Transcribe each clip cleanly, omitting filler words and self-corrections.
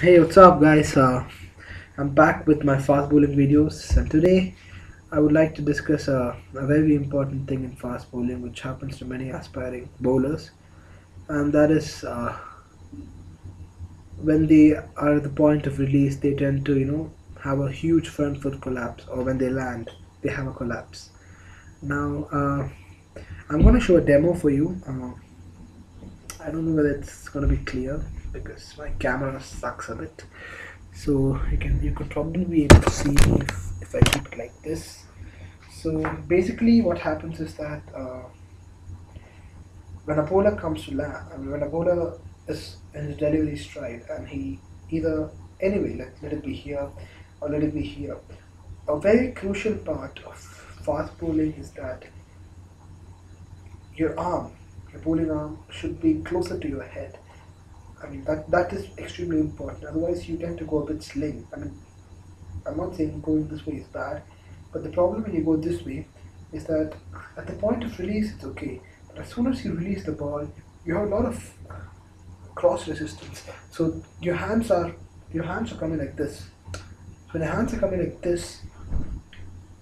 Hey, what's up, guys? I'm back with my fast bowling videos, and today I would like to discuss a very important thing in fast bowling, which happens to many aspiring bowlers, and that is when they are at the point of release, they tend to have a huge front foot collapse, or when they land, they have a collapse. Now, I'm going to show a demo for you. I don't know whether it's going to be clear because my camera sucks a bit. So you could probably be able to see if I keep it like this. So basically what happens is that when a bowler comes to land, I mean, when a bowler is in his delivery stride and he either anyway let it be here or let it be here, a very crucial part of fast bowling is that your arm, your bowling arm should be closer to your head. I mean that is extremely important. Otherwise, you tend to go a bit sling. I mean, I'm not saying going this way is bad, but the problem when you go this way is that at the point of release it's okay, but as soon as you release the ball, you have a lot of cross resistance. So your hands are coming like this. So when the hands are coming like this,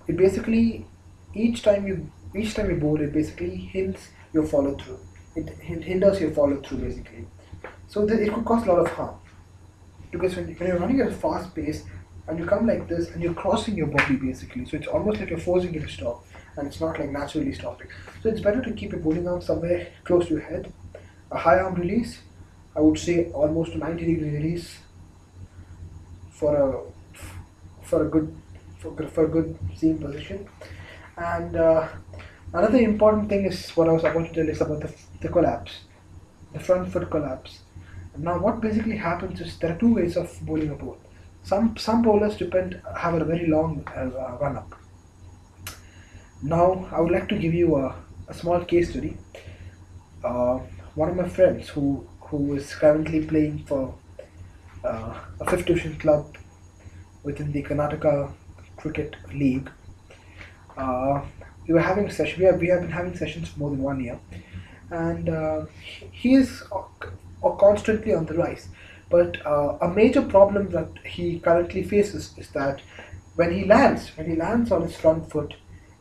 it basically each time you bowl, it basically hinders your follow through. It hinders your follow through basically. So it could cause a lot of harm because when you're running at a fast pace and you come like this and you're crossing your body basically, so it's almost like you're forcing it to stop and it's not like naturally stopping. So it's better to keep your bowling arm somewhere close to your head. A high arm release, I would say almost a 90-degree release for a good for a good seam position. And another important thing is what I was about to tell is about the collapse, the front foot collapse. Now, what basically happens is there are two ways of bowling a ball. Some bowlers depend have a very long run up. Now, I would like to give you a small case study. One of my friends who is currently playing for a fifth division club within the Karnataka Cricket League. Uh, we were having a session. We have been having sessions for more than 1 year, and he is constantly on the rise. But a major problem that he currently faces is that when he lands on his front foot,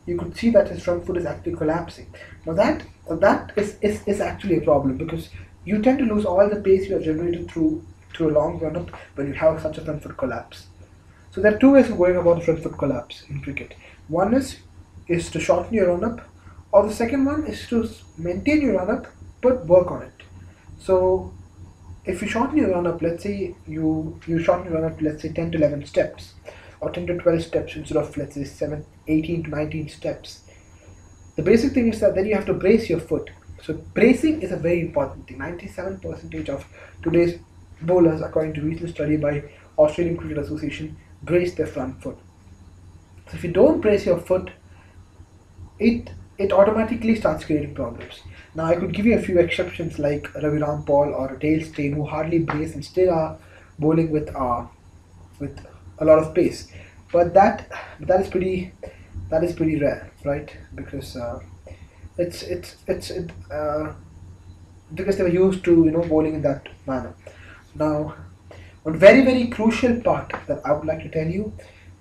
you could see that his front foot is actually collapsing. Now that is actually a problem because you tend to lose all the pace you have generated through a long run up when you have such a front foot collapse. So there are two ways of going about the front foot collapse in cricket. One is to shorten your run up, or the second one is to maintain your run up but work on it. So if you shorten your run up, let's say you shorten your run up to let's say 10 to 11 steps, or 10 to 12 steps instead of let's say 7, 18 to 19 steps. The basic thing is that then you have to brace your foot. So bracing is a very important thing. 97% of today's bowlers, according to recent study by Australian Cricket Association, brace their front foot. So if you don't brace your foot, it automatically starts creating problems. Now I could give you a few exceptions like Ravi Rampal or Dale Steyn who hardly brace and still are bowling with a lot of pace, but that is pretty rare, right? Because it's because they were used to bowling in that manner. Now, one very crucial part that I would like to tell you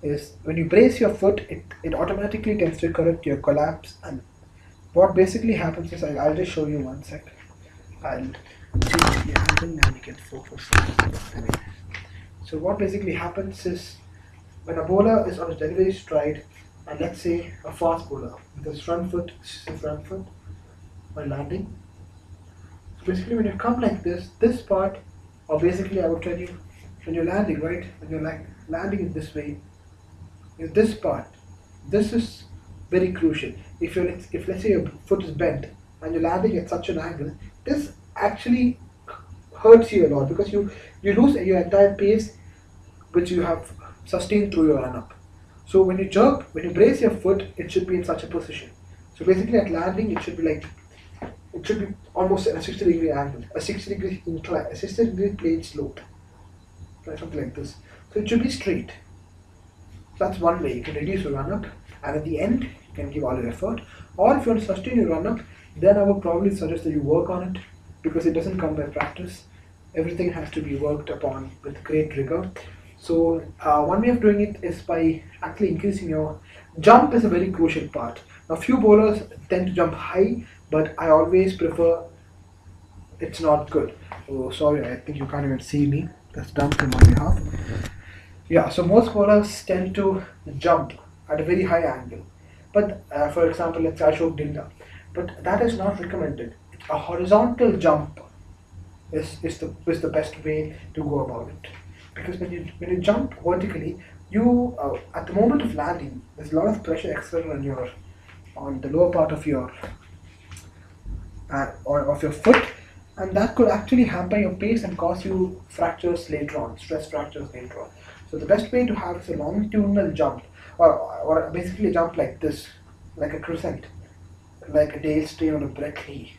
is when you brace your foot, it automatically tends to correct your collapse. And what basically happens is I'll just show you one sec. I'll change the angle and you can focus. Anyway. So what basically happens is when a bowler is on his delivery stride, and let's say a fast bowler with his front foot, this is the front foot while landing. So basically, when you come like this part, or basically I would tell you when you're landing, right? When you're like landing in this way, is this part. This is very crucial. If let's say your foot is bent and you're landing at such an angle, this actually hurts you a lot because you lose your entire pace which you have sustained through your run up. So when you brace your foot, it should be in such a position. So basically at landing, it should be almost at a 60-degree angle, a 60-degree incline, a 60-degree plane slope, right, something like this. So it should be straight. So that's one way you can reduce your run up, and at the end you can give all your effort. Or if you want to sustain your run up, then I would probably suggest that you work on it because it doesn't come by practice. Everything has to be worked upon with great rigor. So one way of doing it is by actually increasing your jump is a very crucial part. Now few bowlers tend to jump high, but I always prefer it's not good. Oh sorry, I think you can't even see me. That's done on my behalf. Yeah, so most bowlers tend to jump at a very high angle. But for example, let's say Ashok Dinda. But that is not recommended. A horizontal jump is the best way to go about it. Because when you jump vertically, you at the moment of landing, there's a lot of pressure exerted on the lower part of your or of your foot, and that could actually hamper your pace and cause you fractures later on, stress fractures later on. So the best way to have is a longitudinal jump, or basically a jump like this, like a crescent, like a Dale Steyn or a Brett Lee.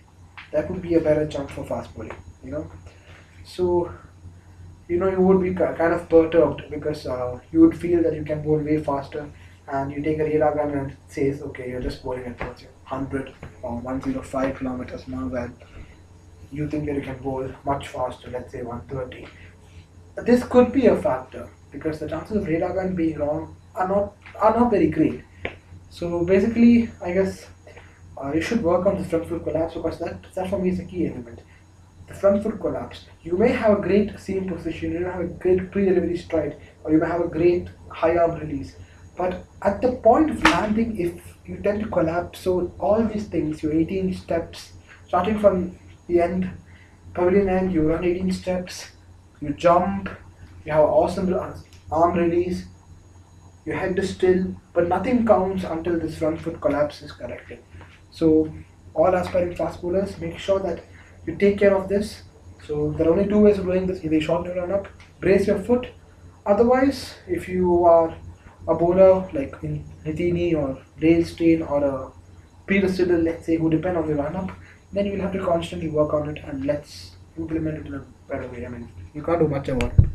That would be a better jump for fast bowling, you know. So you would be kind of perturbed because you would feel that you can bowl way faster, and you take a radar gun and it says, okay, you're just bowling at 100 or 105 kilometers an hour, and you think that you can bowl much faster, let's say 130. This could be a factor because the chances of radar gun being wrong are not very great. So basically, I guess you should work on the front foot collapse because that for me is a key element. The front foot collapse. You may have a great seam position, you may have a great pre-delivery stride, or you may have a great high arm release. But at the point of landing, if you tend to collapse, so all these things, your 18 steps, starting from the end, pavilion end, you run 18 steps, you jump, you have awesome arm release, your head is still, but nothing counts until this front foot collapse is corrected. So, all aspiring fast bowlers, make sure that you take care of this. So, there are only two ways of doing this: either short run up, brace your foot. Otherwise, if you are a bowler like in Nitini or Dale Steyn or a Peter Siddle, let's say, who depend on the run up, then you will have to constantly work on it and let's implement it in a better way. I mean, you can't do much about it.